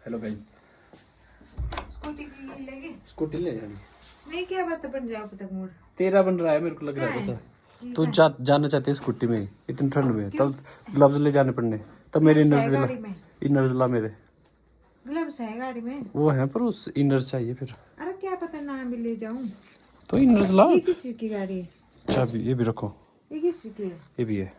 Hello guys, scooty ले जानी नहीं, क्या बात है पंजाब तक मोड़ तेरा बन रहा है, मेरे को लग रहा है पता। तू जाना चाहती है स्कूटी में इतनी ठंड में, तब ग्लव्स ले जाने पड़ने, तब मेरे इनर्स ला मेरे ग्लव्स है गाड़ी में, वो है पर उस इनर्स चाहिए फिर। अरे क्या पता ना भी ले जाऊं, तो इनर्स ला। ये किसी की गाड़ी है? चाबी ये भी रखो, ये किसी की है? ये भी है।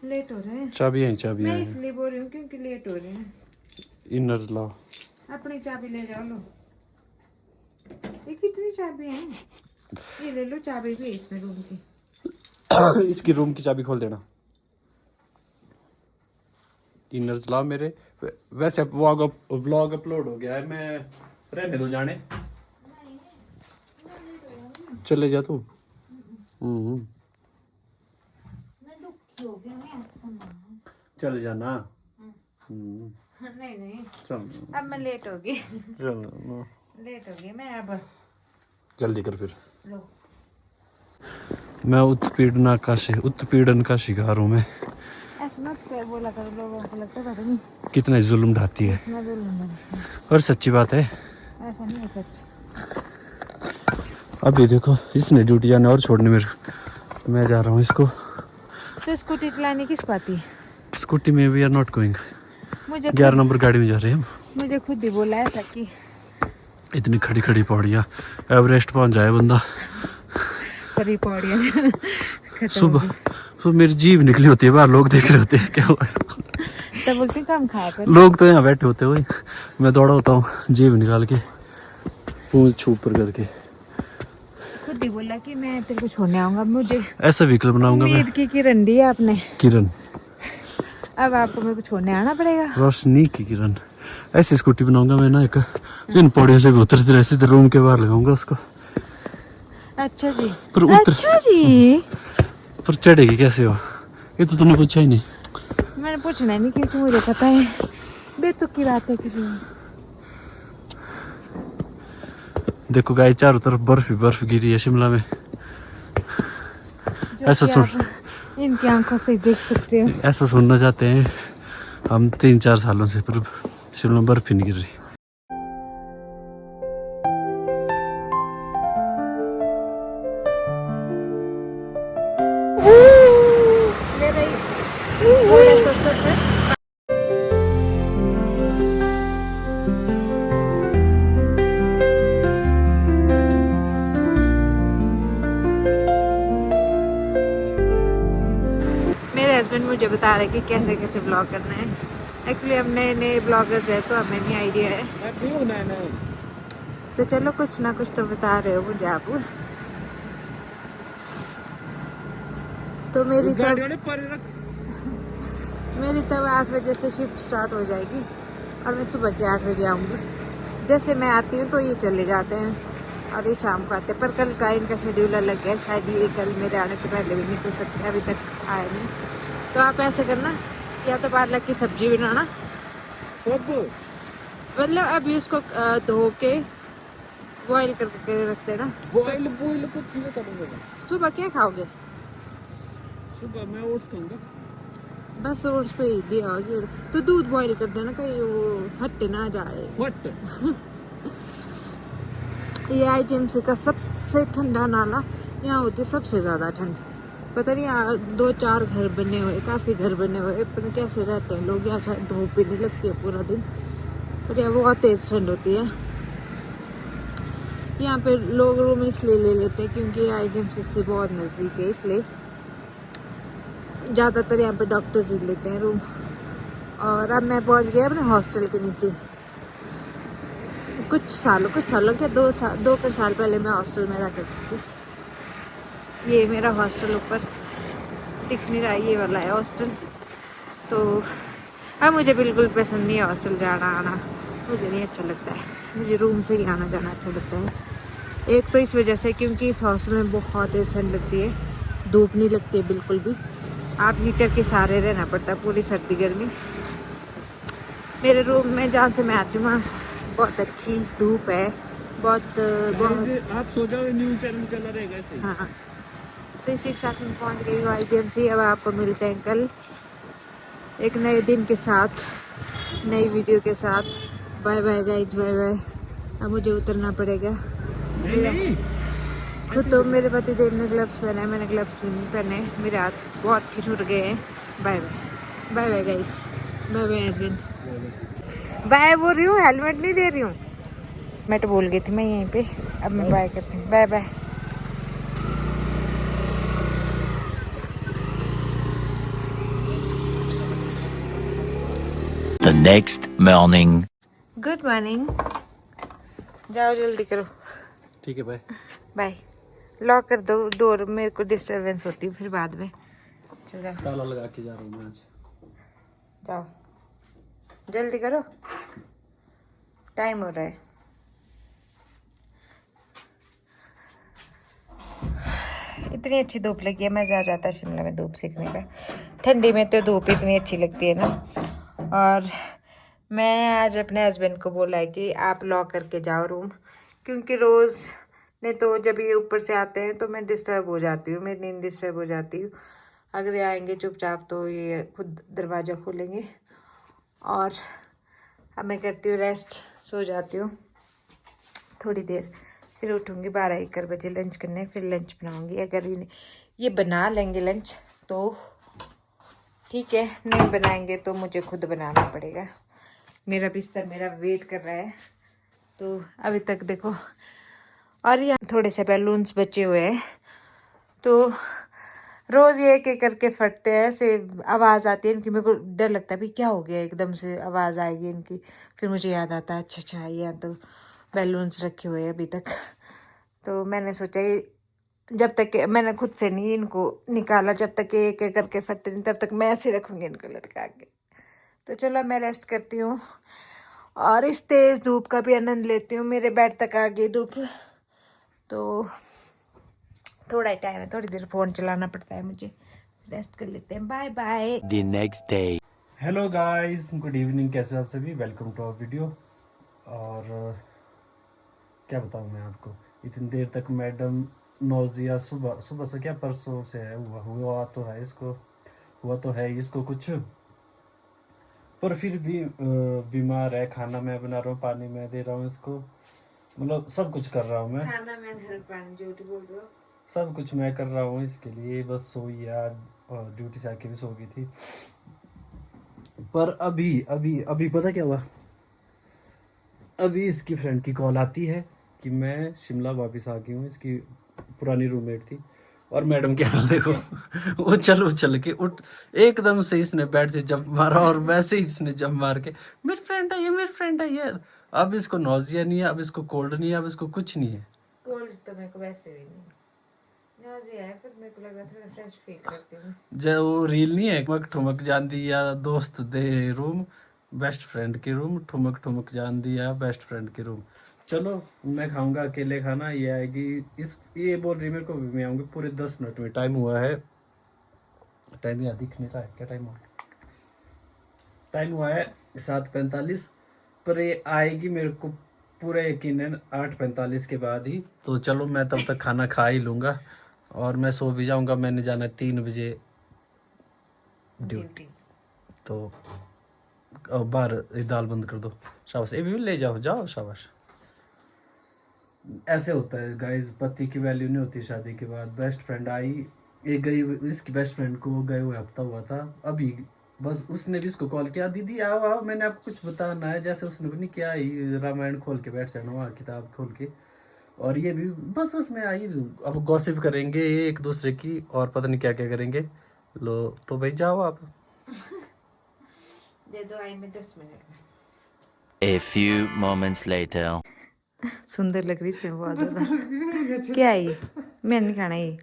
लेट हो रहे हैं, चाबी है, चाबी मैं है। इसलिए बोल रही हूँ क्योंकि लेट हो रहे हैं। इनर्स लाओ, अपनी चाबी ले जाओ। लो, ये कितनी चाबी है? ये ले लो, चाबी भी है इसमें रूम की। इसकी रूम की चाबी खोल देना। इनर्स लाओ मेरे। वैसे व्लॉग अपलोड हो गया है, मैं रहने दो जाने। चले जा तू। चले जाना। नहीं नहीं, चल अब मैं लेट हो गई, चल लेट हो गई मैं अब। जल्दी कर फिर। लो, मैं उत्पीड़न का शिकार हूँ मैं। ऐसा मत कर, बोला करो, लोगों को लगता है पता नहीं कितना जुल्म ढाती है, मैं बोलूँगा। और सच्ची बात है। ऐसा नहीं है सच। अभी देखो इसने ड्यूटी जाना और छोड़ने मेरे, मैं जा रहा हूँ इसको। तो स्कूटी चलाने किसको आती है? स्कूटी में वी आर नॉट गोइंग। मुझे 11 नंबर गाड़ी में जा रहे हैं हम। मुझे खुद ही बोला ऐसा कि इतनी खड़ी खड़ी पौड़ियाँ, एवरेस्ट पहुँच जाए बंदा। परी पौड़ियाँ खत्म सुबह सुबह मेरी जीभ निकली होती है बाहर, लोग देख रहे होते हैं क्या हुआ इसको। तब बोलती कम खाया कर। लोग तो यहाँ बैठे होते हुए, मैं दौड़ा होता हूँ जीभ निकाल के, पूंछ छू ऊपर करके। खुद ही बोला कि मैं तेरे को छोड़ने आऊंगा। मुझे ऐसा व्हीकल बनाऊंगा मैं। उम्मीद की किरण दी है आपने, किरण, अब आपको मेरे को छोड़ने आना पड़ेगा। रोशनी की किरण। ऐसी स्कूटी बनाऊंगा मैं ना, एक इन पौड़ियों से भी उतरती रहे, सीधे रूम के बाहर लगाऊंगा उसको। अच्छा जी, पर अच्छा जी, पर चढ़ेगी कैसे हो, ये तो तूने पूछा ही नहीं। मैंने पूछना नहीं क्योंकि मुझे पता है बेतुक की बात है किसी में। देखो गाइस, चारों तरफ बर्फ ही बर्फ गिरी है शिमला में। ऐसा सुन, इनकी आंखों से देख सकते हो। ऐसा सुनना चाहते हैं हम 3-4 सालों से, पर शिमला में बर्फ ही नहीं गिर रही। हस्बैंड मुझे बता रहे कि कैसे कैसे ब्लॉग करना है। एक्चुअली हम नए नए ब्लॉगर्स है तो हमें नहीं आइडिया है। तो चलो कुछ ना कुछ तो बता रहे हो मुझे आप। तो मेरी तब 8 बजे से शिफ्ट स्टार्ट हो जाएगी और मैं सुबह के 8 बजे आऊँगी। जैसे मैं आती हूँ तो ये चले जाते हैं और ये शाम को आते हैं, पर कल का इनका शेड्यूल अलग है, शायद ये कल मेरे आने से पहले भी निकल सकते हैं, अभी तक आए नहीं। तो आप ऐसे करना, या तो पालक की सब्जी बनाना, मतलब अभी उसको धो के बॉईल करके रख देना। बॉईल कुछ नहीं करूँगा। सुबह क्या खाओगे? सुबह मैं ओट्स खाऊंगा। बस ओट्स पे ही दिया तो दूध बॉईल कर देना, कहीं वो फट ना जाए। ये आईजीएमसी का सबसे ठंडा नाला, यहाँ होती है सबसे ज़्यादा ठंड। पता नहीं, यहाँ 2-4 घर बने हुए, काफ़ी घर बने हुए, पता कैसे रहते हैं लोग यहाँ। शायद धूप ही नहीं लगती है पूरा दिन, पर यहाँ बहुत तेज़ ठंड होती है। यहाँ पे लोग रूम इसलिए ले लेते हैं क्योंकि आईजीएमसी से बहुत नज़दीक है, इसलिए ज़्यादातर यहाँ पे डॉक्टर्स ही लेते हैं रूम। और अब मैं पहुँच गया अपने हॉस्टल के नीचे। कुछ सालों के 2 साल पहले मैं हॉस्टल में रह करती थी। ये मेरा हॉस्टल ऊपर दिख नहीं रहा, ये वाला है हॉस्टल। तो अब मुझे बिल्कुल पसंद नहीं है हॉस्टल जाना आना, मुझे नहीं अच्छा लगता है। मुझे रूम से ही आना जाना अच्छा लगता है। एक तो इस वजह से क्योंकि इस हॉस्टल में बहुत तेज ठंड लगती है, धूप नहीं लगती है बिल्कुल भी। आप हीटर के सहारे रहना पड़ता है पूरी सर्दी गर्मी। मेरे रूम में जहाँ से मैं आती हूँ बहुत अच्छी धूप है, बहुत आप सो जाओ, न्यूज़ चैनल चला रहेगा ऐसे। हाँ, तो इसी के साथ मैं पहुँच गई हूँ आईजीएमसी। अब आपको मिलते हैं कल एक नए दिन के साथ, नई वीडियो के साथ। Bye bye guys, bye bye. अब मुझे उतरना पड़ेगा। खुद तो मेरे पति देव ने ग्लव्स पहने, मैंने ग्लव्स भी नहीं पहने, मेरे हाथ बहुत ठिठुर गए हैं। Bye bye, bye bye guys, bye bye husband, bye बोल रही हूँ, हेलमेट नहीं दे रही हूँ। मैं तो बोल गई थी मैं यहीं पे, अब मैं बाय करती हूँ, bye bye. The next morning. Good morning. जाओ जल्दी करो। ठीक है बाय। बाय। लॉक कर दो डोर, मेरे को डिस्टरबेंस होती है फिर बाद में। चल जाओ, ताला लगा के जा रहा हूँ मैं आज। जाओ जल्दी करो, टाइम हो रहा है। इतनी अच्छी धूप लगी है, मज़ा आ जाता है शिमला में धूप सेकने का। ठंडी में तो धूप इतनी अच्छी लगती है ना। और मैं आज अपने हस्बैंड को बोला है कि आप लॉक करके जाओ रूम, क्योंकि रोज़ ने तो जब ये ऊपर से आते हैं तो मैं डिस्टर्ब हो जाती हूँ, मेरी नींद डिस्टर्ब हो जाती हूँ। अगर ये आएंगे चुपचाप तो ये खुद दरवाज़ा खोलेंगे। और अब मैं करती हूँ रेस्ट, सो जाती हूँ थोड़ी देर, फिर उठूँगी 12-1 बजे लंच करने, फिर लंच बनाऊँगी। अगर ये बना लेंगे लंच तो ठीक है, नहीं बनाएंगे तो मुझे खुद बनाना पड़ेगा। मेरा बिस्तर मेरा वेट कर रहा है। तो अभी तक देखो, और यहाँ थोड़े से बैलून्स बचे हुए हैं, तो रोज़ ये एक एक करके फटते हैं, ऐसे आवाज़ आती है इनकी। मेरे को डर लगता है भी क्या हो गया, एकदम से आवाज़ आएगी इनकी। फिर मुझे याद आता है अच्छा यहाँ तो बैलून्स रखे हुए हैं अभी तक। तो मैंने सोचा ये जब तक मैंने खुद से नहीं इनको निकाला, जब तक ये एक एक करके फटते नहीं तब तक मैं ऐसे रखूँगी इनको लटका के। तो चलो मैं रेस्ट करती हूँ और इस तेज़ धूप का भी आनंद लेती हूँ। मेरे बेड तक आ गई धूप, तो थोड़ा ही टाइम है, थोड़ी देर फ़ोन चलाना पड़ता है मुझे। रेस्ट कर लेते हैं, bye bye. The next day. Hello guys, good evening, कैसे हो आप सभी? Welcome to our video. और क्या बताऊँ मैं आपको, इतनी देर तक मैडम नौजिया सुबह सुबह से, क्या परसों से है, हुआ तो है इसको कुछ, पर फिर भी बीमार है। खाना मैं बना रहा हूँ, पानी मैं दे रहा हूँ इसको, मतलब सब कुछ कर रहा हूँ मैं। खाना मैं घर पानी, झूठ बोल रहे हो। सब कुछ मैं कर रहा हूँ इसके लिए। बस सोई यार, ड्यूटी से आके भी सो गई थी। पर अभी अभी अभी पता क्या हुआ, अभी इसकी फ्रेंड की कॉल आती है कि मैं शिमला वापस आ गई हूँ। इसकी पुरानी रूममेट थी, और मैडम क्या हाल देखो। उछल के उठ, एकदम से इसने बेड से जंप मारा, और वैसे ही इसने जंप मार के मेरी फ्रेंड है ये, मेरी फ्रेंड है ये। अब इसको नौजिया नहीं है, अब इसको कोल्ड नहीं है, अब इसको कुछ नहीं है। कोल्ड तो मेरे को वैसे भी नहीं, नाज़िया है, पर मेरे को लग रहा था मैं फ्रेश फील करती हूँ। जो वो रील नहीं है, ठुमक ठुमक जान दिया दोस्त दे रूम, बेस्ट फ्रेंड के रूम, ठुमक ठुमक जान दिया बेस्ट फ्रेंड के रूम। चलो मैं खाऊंगा अकेले खाना, ये आएगी इस, ये बोल रही मेरे को भी, मैं आऊंगी पूरे 10 मिनट में। टाइम हुआ है, टाइम याद दिख नहीं रहा है, क्या टाइम हुआ, टाइम हुआ है 7:45, पर ये आएगी मेरे को पूरा यकीन है 8:45 के बाद ही। तो चलो मैं तब तक खाना खा ही लूँगा, और मैं सो भी जाऊँगा। मैंने जाना है 3 बजे ड्यूटी। तो बाहर ये दाल बंद कर दो, शाबाश। ये भी ले जाओ, जाओ शाबाश। ऐसे होता है गाइस, पति की वैल्यू नहीं होती शादी के बाद। बेस्ट फ्रेंड आई, ये गई, इसकी बेस्ट फ्रेंड को गए हुए हफ्ता हुआ था अभी, बस उसने भी इसको कॉल किया, दीदी आओ आओ, मैंने आपको कुछ बताना है। जैसे उसने भी नहीं किया, रामायण खोल के बैठ जाना वहाँ, किताब खोल के, और ये भी बस बस मैं आई। अब गॉसिप करेंगे एक दूसरे की, और पता नहीं क्या क्या करेंगे। लो तो भाई जाओ आप। दे दो आई में 10 मिनट में। A few moments later. सुंदर लग रही इसमें बहुत ज़्यादा। क्या है ये? मैं नहीं खाना ये,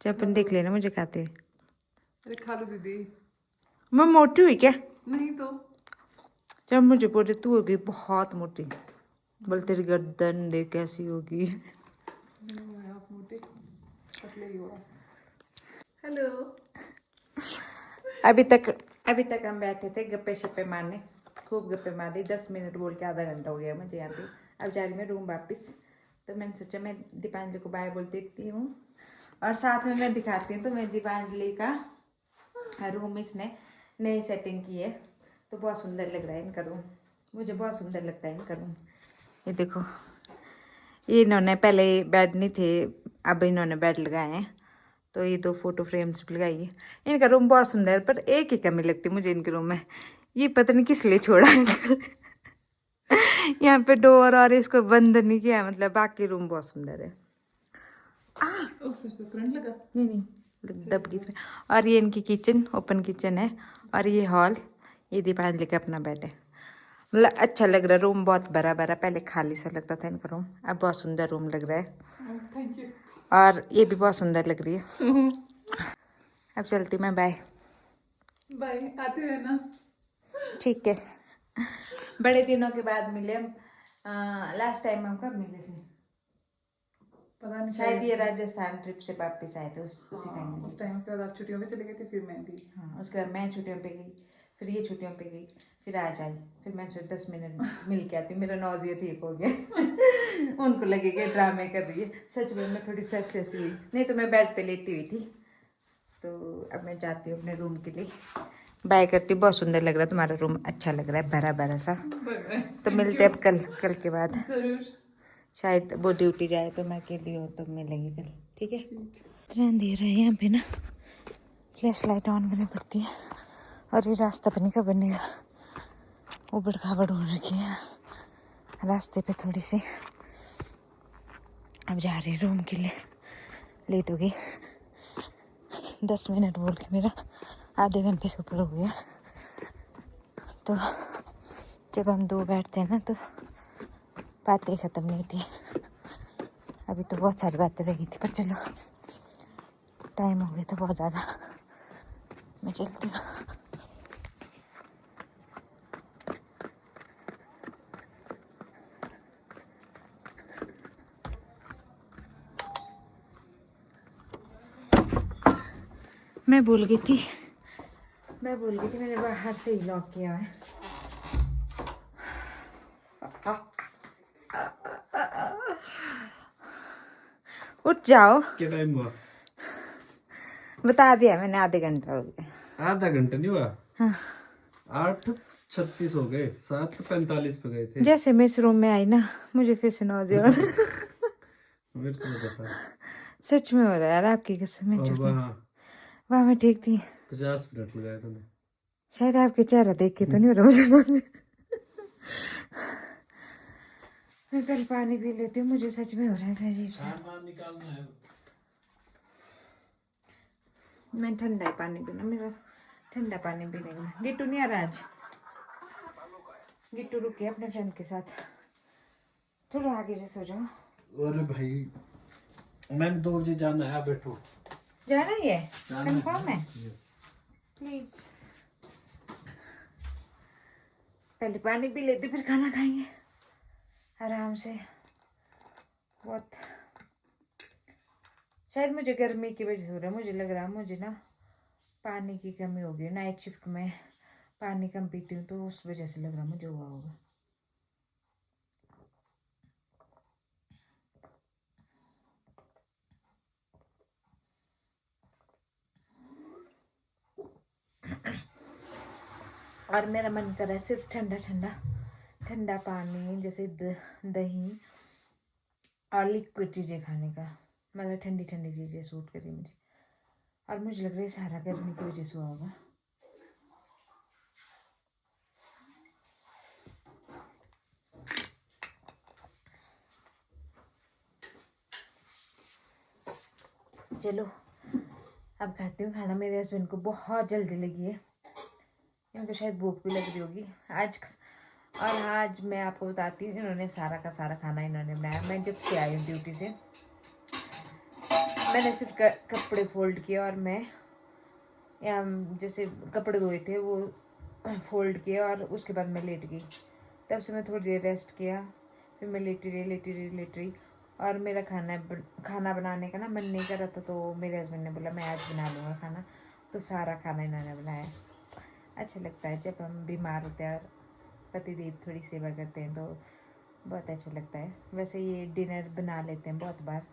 जब अपन देख लेना मुझे खाते हुए। अरे खा लो दीदी। मैं मोटी हुई क्या? नहीं तो जब मुझे बोले तू हो गई बहुत मोटी, बोल तेरी गर्दन देख कैसी होगी। आप मोटे पतले ही हो आप। हेलो। अभी तक हम बैठे थे गप्पे शप्पे मारने, खूब गप्पे मारी। 10 मिनट बोल के आधा घंटा हो गया मुझे यहाँ पे। अब जा रही मैं रूम वापस। तो मैंने सोचा मैं दीपांजलि को बाय बोल देती हूँ, और साथ में मैं दिखाती हूँ। तो मैं दीपांजलि का रूम इसने नई सेटिंग की है, तो बहुत सुंदर लग रहा है इनका रूम। मुझे बहुत सुंदर लगता है इनका रूम। ये देखो, ये इन्होंने पहले बेड नहीं थे, अब इन्होंने बेड लगाए हैं, तो ये 2 फोटो फ्रेम्स भी लगाई है। इनका रूम बहुत सुंदर है, पर एक ही कमी लगती है मुझे इनके रूम में, ये पता नहीं किस लिए छोड़ा है यहाँ पे डोर और इसको बंद नहीं किया, मतलब बाकी रूम बहुत सुंदर है। उस से करंट लगा। नहीं दब गई थी। और ये इनकी किचन, ओपन किचन है, और ये हॉल, ये दीपांजलि का अपना बेड है। मतलब अच्छा लग रहा है रूम, बहुत बड़ा बड़ा, पहले खाली सा लगता था इनका रूम, अब बहुत सुंदर रूम लग रहा है। Thank you. और ये भी बहुत सुंदर लग रही है। अब चलती मैं, बाय। बाय, आते रहना। ठीक है, बड़े दिनों के बाद मिले हम। लास्ट टाइम हम कब मिले थे? पता नहीं, शायद ये राजस्थान ट्रिप से वापस आए थे, उसी टाइम उस टाइम उसके बाद आप छुट्टियों में चले गए थे, फिर मैं भी। हाँ, उसके बाद मैं छुट्टियों पे गई, फिर ये छुट्टियों पे गई, फिर आज आई, फिर मैं 10 मिनट मिल के आती हूँ, मेरा नौजिया ठीक हो गया उनको लगेगा ड्रामे कर रही है। सच में मैं थोड़ी फ्रेश जैसी हुई, नहीं तो मैं बेड पे लेटी हुई थी। तो अब मैं जाती हूँ अपने रूम के लिए, बाय करती हूँ। बहुत सुंदर लग रहा है तुम्हारा रूम, अच्छा लग रहा है, भरा भरा सा। तो मिलते हैं अब कल के बाद। जरूर। शायद वो ड्यूटी जाए तो मैं अकेली हो, तो मिलेंगे कल, ठीक है। इतना अंधेरा है यहाँ पे ना, फ्लैश लाइट ऑन करनी पड़ती है। और ये रास्ता पता नहीं कब बनेगा, ऊबड़ खाबड़ हो रखी है रास्ते पे थोड़ी सी। अब जा रही रूम के लिए, लेट हो गई। 10 मिनट बोल के मेरा आधे घंटे से ऊपर हो गया। तो जब हम 2 बैठते हैं ना, तो बातें ख़त्म नहीं थी। अभी तो बहुत सारी बातें रही थी, पर चलो टाइम हो गया था बहुत ज़्यादा, मैं चलती हूँ। मैं भूल गई थी मैंने बाहर से ही लॉक किया है। उठ जाओ, क्या टाइम हुआ? बता दिया मैंने, आधे घंटा हो गया। आधा घंटा नहीं हुआ, हाँ। 8:36 हो गए, 7:45 पे गए थे। जैसे मैं इस रूम में आई ना, मुझे फिर से नौजिया मेरे को तो पता। सच में हो रहा है यार, आपकी कसम। और वहाँ मैं ठीक थी। 50 मिनट लगाए तूने। शायद आपके चेहरा देख के तो नहीं हो रहा मुझे नौजिया। मैं पहले पानी पी लेती हूँ, मुझे सच में हो रहा है अजीब सा। निकालना है। मैं ठंडा ही पानी पीना, मेरा ठंडा पानी पीने का। गिट्टू नहीं आ रहा आज, गिट्टू रुके अपने फ्रेंड के साथ, थोड़ा आगे से सो जाओ। अरे भाई, मैंने 2 बजे जाना है, बैठो। जाना ही है, कंफर्म है? प्लीज पहले पानी पी लेते, फिर खाना खाएंगे आराम से। बहुत शायद मुझे गर्मी की वजह से हो रहा है, मुझे लग रहा है मुझे ना पानी की कमी हो गई। नाइट शिफ्ट में पानी कम पीती हूँ, तो उस वजह से लग रहा मुझे हुआ होगा। और मेरा मन कर रहा है सिर्फ ठंडा पानी, जैसे दही और लिक्विड चीज़ें खाने का। मतलब ठंडी चीज़ें सूट करी मुझे, और मुझे लग रहा है सारा गर्मी की वजह से हुआ होगा। चलो अब खाती हूँ खाना। मेरे हस्बैंड को बहुत जल्दी लगी है, इनको शायद भूख भी लग रही होगी आज। और आज मैं आपको बताती हूँ, इन्होंने सारा का सारा खाना इन्होंने बनाया। मैं जब से आई हूँ ड्यूटी से, मैंने सिर्फ कपड़े फोल्ड किए, और मैं जैसे कपड़े धोए थे वो फोल्ड किए, और उसके बाद मैं लेट गई। तब से मैं थोड़ी देर रेस्ट किया, फिर मैं लेटी रही। और मेरा खाना बनाने का ना मन नहीं कर रहा था, तो मेरे हस्बैंड ने बोला मैं आज बना लूँगा खाना। तो सारा खाना इन्होंने बनाया। अच्छा लगता है जब हम बीमार होते हैं और पतिदेव थोड़ी सेवा करते हैं, तो बहुत अच्छा लगता है। वैसे ये डिनर बना लेते हैं बहुत बार,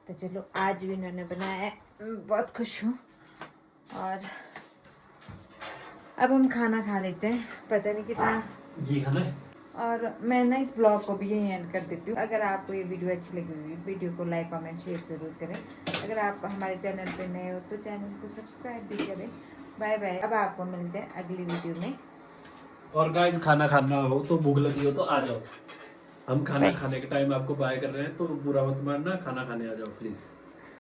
तो चलो आज भी इन्होंने बनाया है, बहुत खुश हूँ। और अब हम खाना खा लेते हैं, पता नहीं कितना जी है ना। और मैं ना इस ब्लॉग को भी यहीं एंड कर देती हूँ। अगर आपको ये वीडियो अच्छी लगी हुई वीडियो को लाइक कमेंट शेयर ज़रूर करें। अगर आप हमारे चैनल पे नए हो तो चैनल को सब्सक्राइब भी करें। Bye bye. अब आपको मिलते हैं अगली वीडियो में। और गाइस खाना खाना हो तो भूख लगी हो तो आ जाओ, हम खाना खाने के टाइम आपको बाय कर रहे हैं, तो बुरा मत मानना, खाना खाने आ जाओ प्लीज।